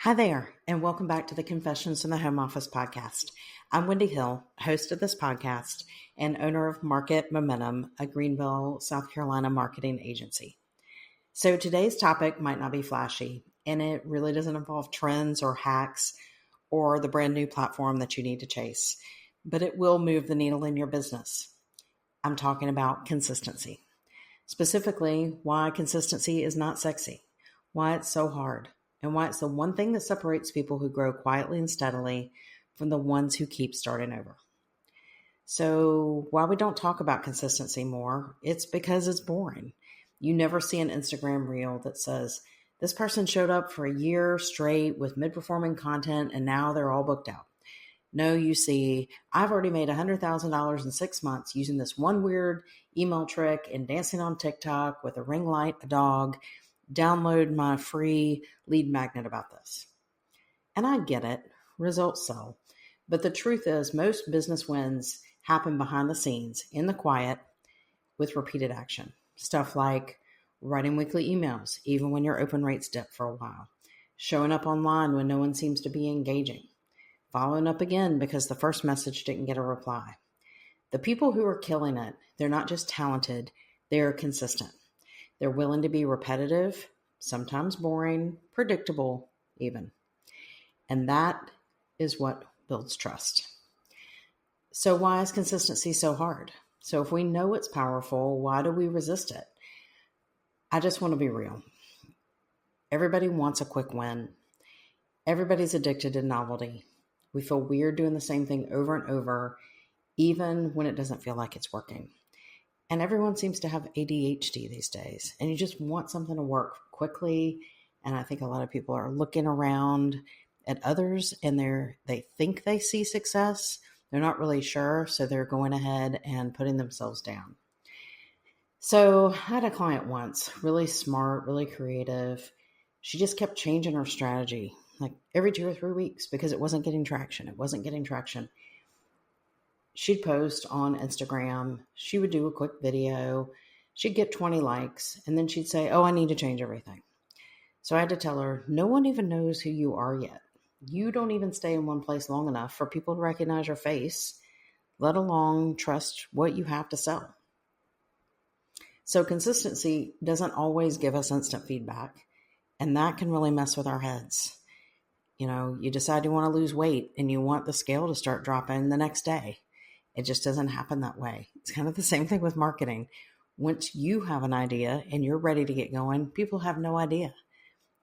Hi there, and welcome back to the Confessions in the Home Office podcast. I'm Wendi Hill, host of this podcast and owner of Market Momentum, a Greenville, South Carolina marketing agency. So today's topic might not be flashy, and it really doesn't involve trends or hacks or the brand new platform that you need to chase, but it will move the needle in your business. I'm talking about consistency. Specifically, why consistency is not sexy, why it's so hard, and why it's the one thing that separates people who grow quietly and steadily from the ones who keep starting over. So while we don't talk about consistency more, it's because it's boring. You never see an Instagram reel that says, this person showed up for a year straight with mid-performing content and now they're all booked out. No, you see, I've already made $100,000 in 6 months using this one weird email trick and dancing on TikTok with a ring light, a dog. Download my free lead magnet about this. And I get it, results sell. But the truth is most business wins happen behind the scenes, in the quiet, with repeated action. Stuff like writing weekly emails, even when your open rates dip for a while. Showing up online when no one seems to be engaging. Following up again because the first message didn't get a reply. The people who are killing it, they're not just talented, they're consistent. They're willing to be repetitive, sometimes boring, predictable even. And that is what builds trust. So why is consistency so hard? So if we know it's powerful, why do we resist it? I just want to be real. Everybody wants a quick win. Everybody's addicted to novelty. We feel weird doing the same thing over and over, even when it doesn't feel like it's working. And everyone seems to have ADHD these days, and you just want something to work quickly. And I think a lot of people are looking around at others and they think they see success. They're not really sure, so they're going ahead and putting themselves down. So I had a client once, really smart, really creative. She just kept changing her strategy, like every 2 or 3 weeks, because it wasn't getting traction. She'd post on Instagram. She would do a quick video. She'd get 20 likes, and then she'd say, I need to change everything. So I had to tell her, no one even knows who you are yet. You don't even stay in one place long enough for people to recognize your face, let alone trust what you have to sell. So consistency doesn't always give us instant feedback, and that can really mess with our heads. You decide you want to lose weight and you want the scale to start dropping the next day. It just doesn't happen that way. It's kind of the same thing with marketing. Once you have an idea and you're ready to get going, people have no idea.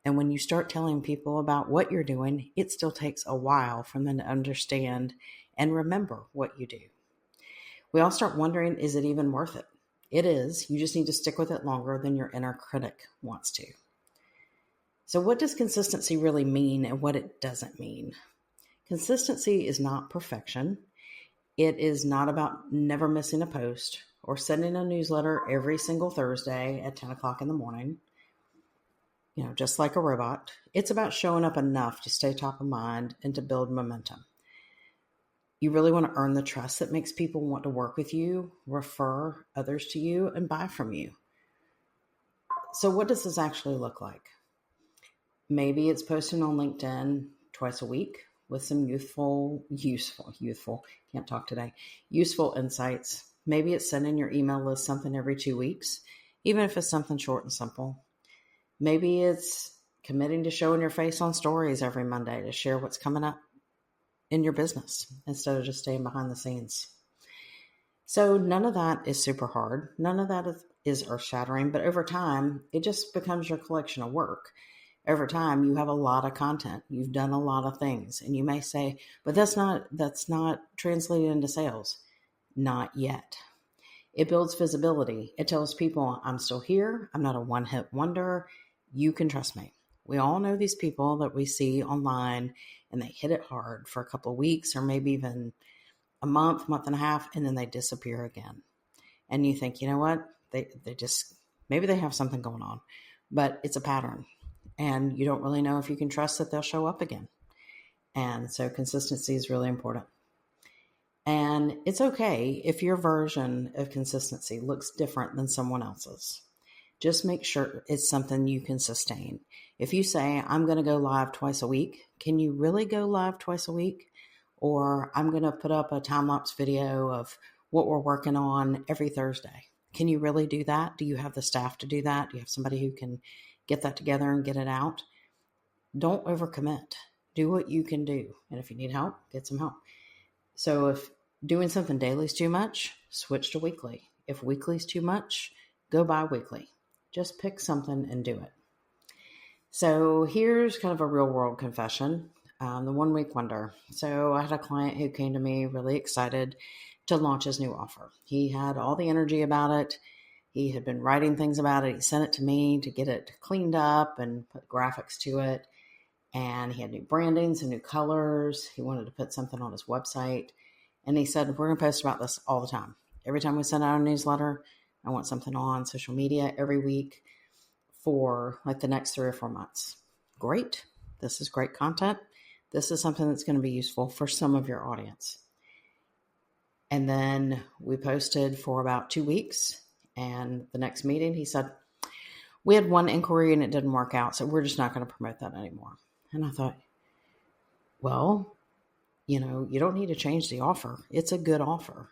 And when you start telling people about what you're doing, it still takes a while for them to understand and remember what you do. We all start wondering, is it even worth it? It is. You just need to stick with it longer than your inner critic wants to. So what does consistency really mean and what it doesn't mean? Consistency is not perfection. It is not about never missing a post or sending a newsletter every single Thursday at 10 o'clock in the morning, just like a robot. It's about showing up enough to stay top of mind and to build momentum. You really want to earn the trust that makes people want to work with you, refer others to you, and buy from you. So what does this actually look like? Maybe it's posting on LinkedIn twice a week with some useful insights. Maybe it's sending your email list something every 2 weeks, even if it's something short and simple. Maybe it's committing to showing your face on stories every Monday to share what's coming up in your business instead of just staying behind the scenes. So none of that is super hard. None of that is earth-shattering, but over time, it just becomes your collection of work. Over time, you have a lot of content. You've done a lot of things. And you may say, but that's not translated into sales. Not yet. It builds visibility. It tells people, I'm still here. I'm not a one-hit wonder. You can trust me. We all know these people that we see online and they hit it hard for a couple of weeks or maybe even a month and a half, and then they disappear again. And you think, you know what? Maybe they have something going on, but it's a pattern. And you don't really know if you can trust that they'll show up again. And so consistency is really important. And it's okay if your version of consistency looks different than someone else's. Just make sure it's something you can sustain. If you say, I'm going to go live twice a week, can you really go live twice a week? Or I'm going to put up a time-lapse video of what we're working on every Thursday. Can you really do that? Do you have the staff to do that? Do you have somebody who can get that together and get it out? Don't overcommit. Do what you can do. And if you need help, get some help. So if doing something daily is too much, switch to weekly. If weekly is too much, go bi-weekly. Just pick something and do it. So here's kind of a real world confession, the 1 week wonder. So I had a client who came to me really excited to launch his new offer. He had all the energy about it. He had been writing things about it. He sent it to me to get it cleaned up and put graphics to it. And he had new branding, some new colors. He wanted to put something on his website. And he said, we're going to post about this all the time. Every time we send out a newsletter, I want something on social media every week for like the next 3 or 4 months. Great. This is great content. This is something that's going to be useful for some of your audience. And then we posted for about 2 weeks. And the next meeting, he said, we had one inquiry and it didn't work out. So we're just not going to promote that anymore. And I thought, well, you don't need to change the offer. It's a good offer.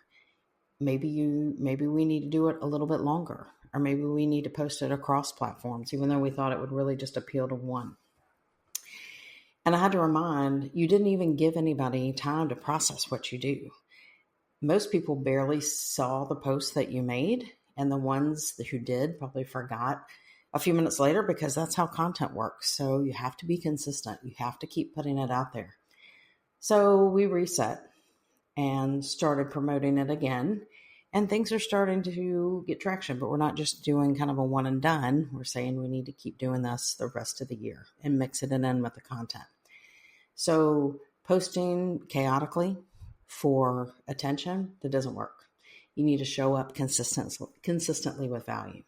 Maybe we need to do it a little bit longer, or maybe we need to post it across platforms, even though we thought it would really just appeal to one. And I had to remind, you didn't even give anybody time to process what you do. Most people barely saw the post that you made, and the ones who did probably forgot a few minutes later, because that's how content works. So you have to be consistent. You have to keep putting it out there. So we reset and started promoting it again, and things are starting to get traction, but we're not just doing kind of a one and done. We're saying we need to keep doing this the rest of the year and mix it in with the content. So posting chaotically for attention, that doesn't work. You need to show up consistently with value.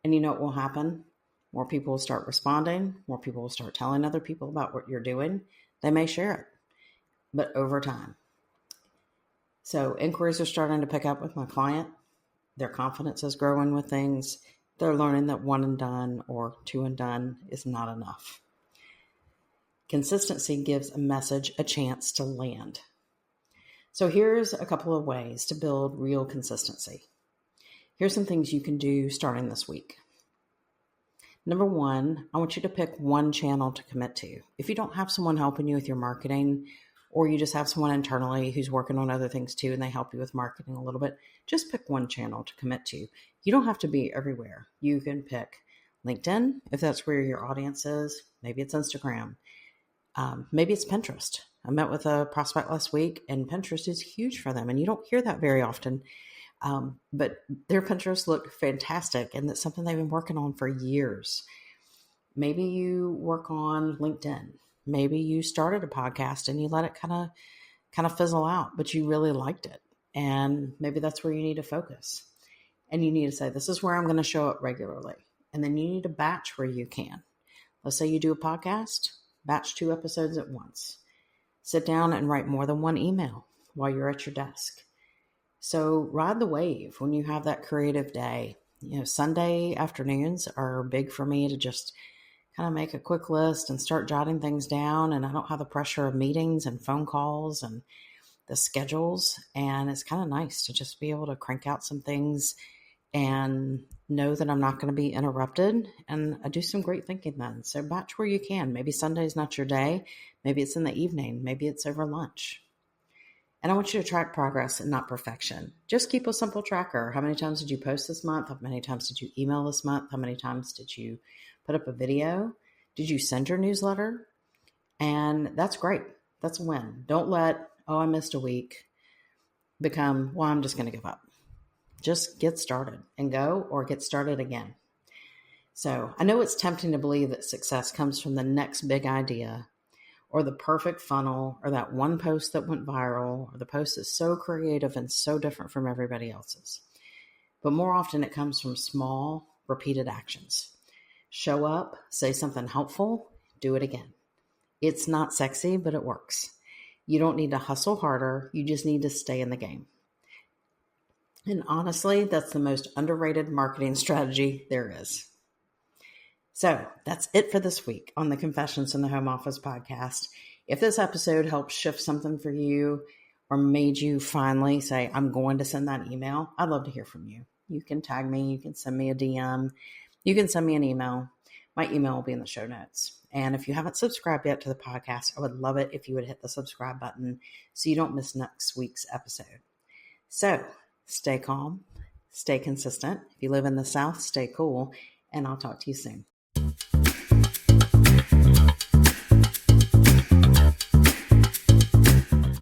And you know what will happen? More people will start responding. More people will start telling other people about what you're doing. They may share it, but over time. So inquiries are starting to pick up with my client. Their confidence is growing with things. They're learning that one and done or two and done is not enough. Consistency gives a message a chance to land. So here's a couple of ways to build real consistency. Here's some things you can do starting this week. Number 1, I want you to pick one channel to commit to. If you don't have someone helping you with your marketing, or you just have someone internally who's working on other things too, and they help you with marketing a little bit, just pick one channel to commit to. You don't have to be everywhere. You can pick LinkedIn, if that's where your audience is. Maybe it's Instagram. Maybe it's Pinterest. I met with a prospect last week, and Pinterest is huge for them, and you don't hear that very often. But their Pinterest looked fantastic, and that's something they've been working on for years. Maybe you work on LinkedIn. Maybe you started a podcast and you let it kind of fizzle out, but you really liked it. And maybe that's where you need to focus. And you need to say, this is where I'm going to show up regularly. And then you need to batch where you can. Let's say you do a podcast, batch 2 episodes at once. Sit down and write more than one email while you're at your desk. So ride the wave when you have that creative day. Sunday afternoons are big for me to just kind of make a quick list and start jotting things down. And I don't have the pressure of meetings and phone calls and the schedules. And it's kind of nice to just be able to crank out some things and know that I'm not going to be interrupted. And I do some great thinking then. So batch where you can. Maybe Sunday's not your day. Maybe it's in the evening. Maybe it's over lunch. And I want you to track progress and not perfection. Just keep a simple tracker. How many times did you post this month? How many times did you email this month? How many times did you put up a video? Did you send your newsletter? And that's great. That's a win. Don't let, I missed a week become, I'm just going to give up. Just get started and go, or get started again. So I know it's tempting to believe that success comes from the next big idea, or the perfect funnel, or that one post that went viral, or the post is so creative and so different from everybody else's. But more often it comes from small, repeated actions. Show up, say something helpful, do it again. It's not sexy, but it works. You don't need to hustle harder. You just need to stay in the game. And honestly, that's the most underrated marketing strategy there is. So that's it for this week on the Confessions in the Home Office podcast. If this episode helped shift something for you or made you finally say, I'm going to send that email, I'd love to hear from you. You can tag me, you can send me a DM, you can send me an email. My email will be in the show notes. And if you haven't subscribed yet to the podcast, I would love it if you would hit the subscribe button so you don't miss next week's episode. So stay calm, stay consistent. If you live in the South, stay cool, and I'll talk to you soon.